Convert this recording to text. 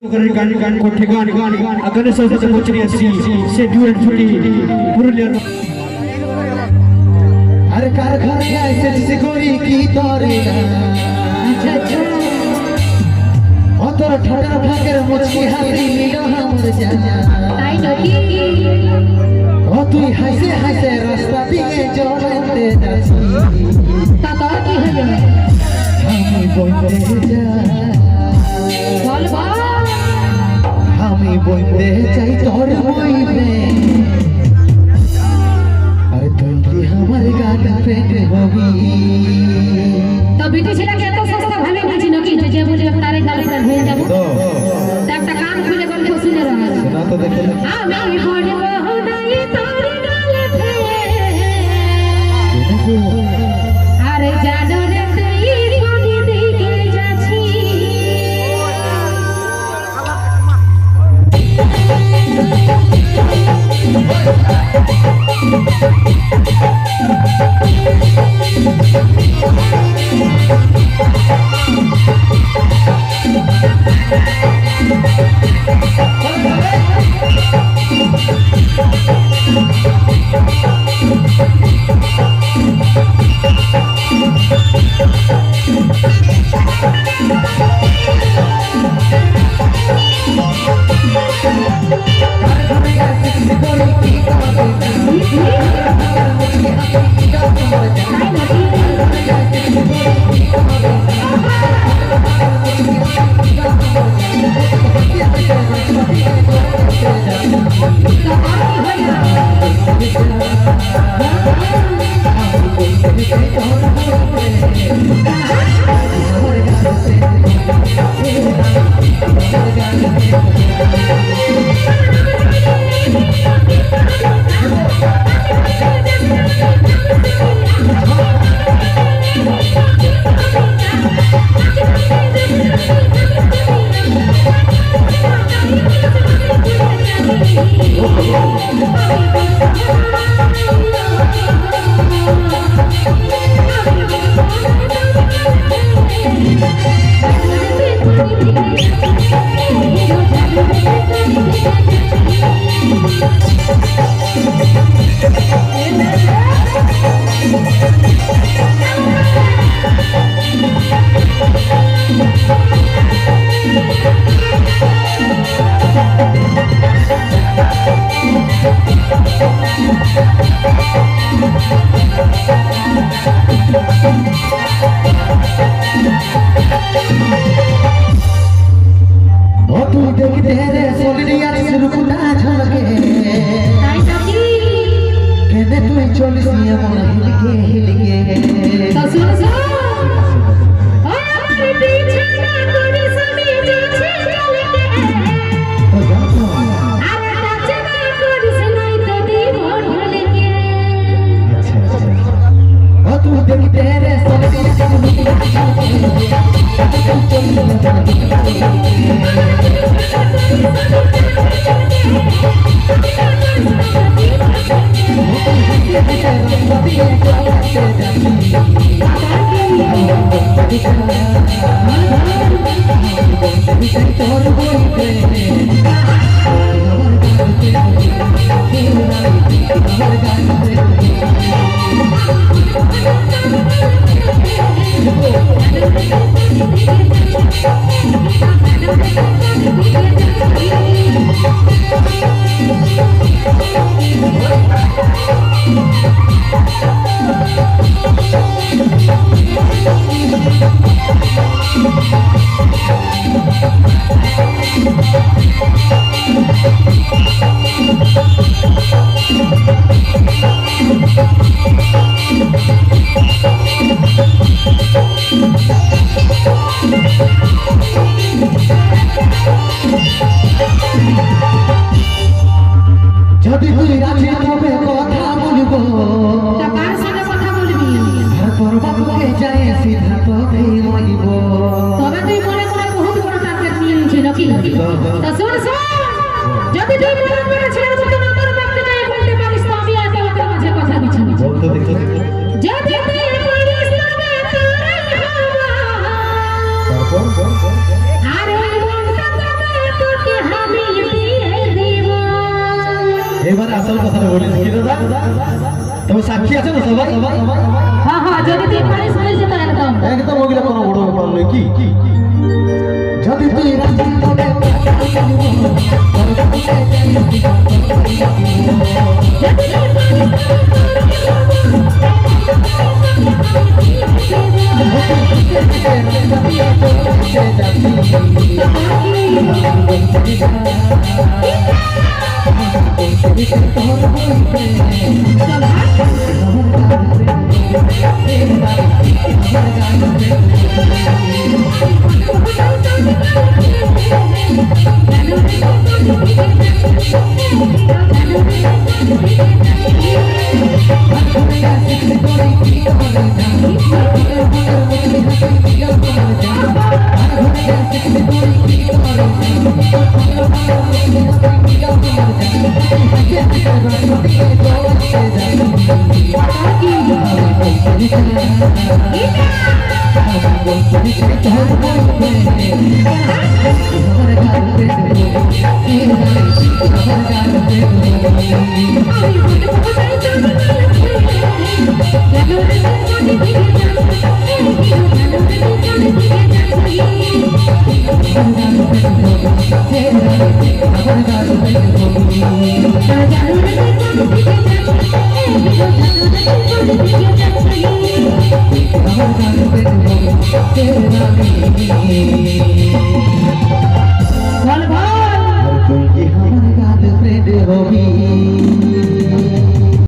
গান গান করতে গান গান আগানে সাথে পৌঁছে আসি সে ডুয়েট ছুটি পুরুলিয়ার আরে কার ঘর এসে সে করি কি তোরে না আচ্ছা আচ্ছা অতর ঠোঁটের ফাঁকের মুচকি হাসি নিল আমার জানা তাই নাকি ও তুই হাসে হাসে রাস্তা দিয়ে চলতে যাচ্ছি তারপর কি হলো আমি বইতে যাই বল বল আমি বইতে চাই তোর বইবে আরে তুই কি আমার গান পেট হবি তো বিটি ছেলেকে এত সস্তা ভালো বলছি নাকি যে বলে তারে গার্লফ্রেন্ড হয়ে যাবো তো একটা কান খুলে গল্প শুনে রহ শোনা তো দেখে আমি পড়বো নাই তোর গার্লফ্রেন্ড আরে জানো রে তুই কোন দিকে ओ तू देखते रे सोलिया सिरकुटा झलके তাই নাকি केने तू चलिसिया मन हिलके তো শুন শুন ও আমার বিছানা করে সবে যাচ্ছে চলকে तो जातो আর টাচনা করিস নাই তো দিব ঢলকে अच्छा अच्छा ओ तू देखते रे सोलिया सिरकुटा झलके तू चलिसिया যদি তুই রাজি তবে কথা বলবো তা কার সঙ্গে কথা বলবি তোর বাবুকে যায় সিধা তোকে মইব তবে তুই মনে করে বহুত বড় টার্গেট নিয়ে নিছিস নাকি তা শুন শুন যদি তুই মনে করে ছেলের মতো না তোর বাপকে যাই বলতে পারিস তো আমি আর তোর মাঝে কথা দিচ্ছি বলতে দেখো যদি তুই পারিস তবে তোরাই হবা তারপর আর ওই মনটা তবে তবে সাক্ষী আছে না সবাই? হ্যাঁ হ্যাঁ যদি তুই পারিস পারিস তো একদম একদম ওগুলো কোনো বড় ব্যাপার নয় কি যদি তুই রাজি তবে Thank you.